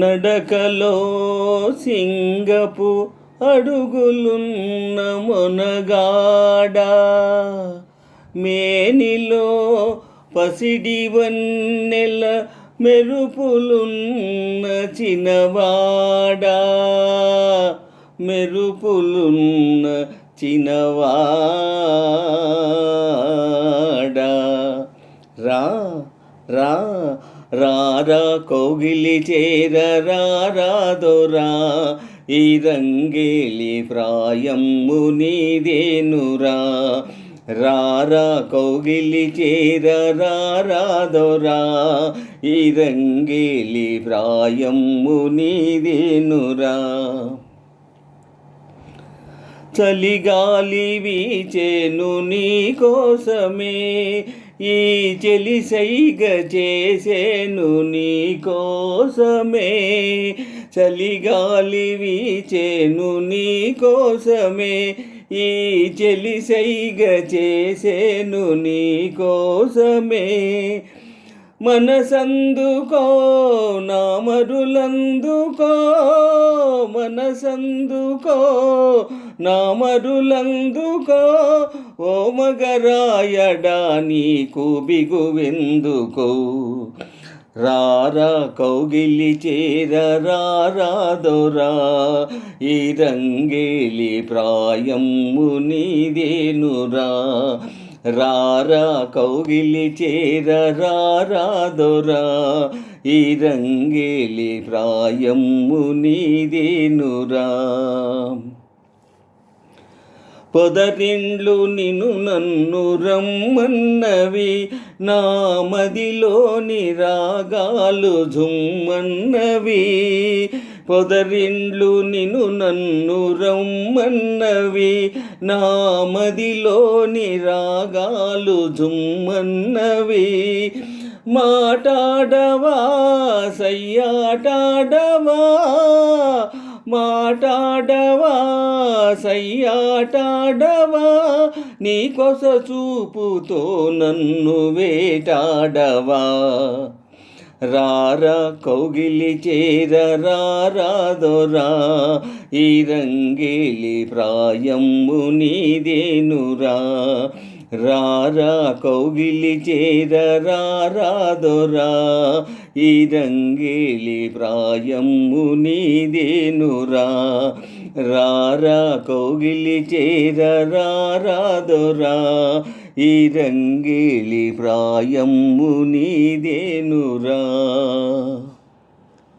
నడకలో సింగపు అడుగులున్న మొనగాడా, మేనిలో పసిడి వన్నెల మెరుపులున్న చినవాడా, మెరుపులున్న చినవాడా. రా రా రారా కౌగిలి చేర రారాదోరా, ఈ రంగేలి ప్రాయమ్ము నీదేనురా. రారా కౌగిలి చేర రారాదోరా, ఈ రంగేలి ప్రాయమ్ము నీదేనురా. చలిగాలి వీచెను నీ కోసమే, ఈ చెలి సైగ చేసేను నీ కోసమే. చలిగాలి వీచెను నీ కోసమే, ఈ చెలి సైగ చేసేను నీ కోసమే. మనసందుకో నా మరులందుకో, మనసందుకో నా మరులందుకో, ఓ మగరాయడా నీకు బిగువెందుకో. రారా కౌగిలి చేర రారాదోరా, ఈ రంగేలి ప్రాయమ్ము నీదేనురా. రారా కౌగిలి చేర రారాదోరా, ఈ రంగేలి ప్రాయమ్ము నీదేనురా. పొదరిండ్లు నిన్ను నన్ను రమ్మన్నవి, నా మదిలోని రాగాలు జుమ్మన్నవి. పొదరిండ్లు నిన్ను నన్ను రమ్మన్నవి, నా మదిలోని రాగాలు జుమ్మన్నవి. మాటాడవా సయ్యాటాడవా, మాటాడవా సయ్యాటాడవా, నీ కొస చూపుతో నన్ను వేటాడవా. రారా కౌగిలి చేర రారాదోరా, ఈ రంగేలి ప్రాయమ్ము నీదేనురా. రారా కౌగిలి చేర రారాదోరా, ఈ రంగేలి ప్రాయమ్ము నీదేనురా. రారా కౌగిలి చేర రారాదోరా, ఈ రంగేలి ప్రాయమ్ము నీదేనురా.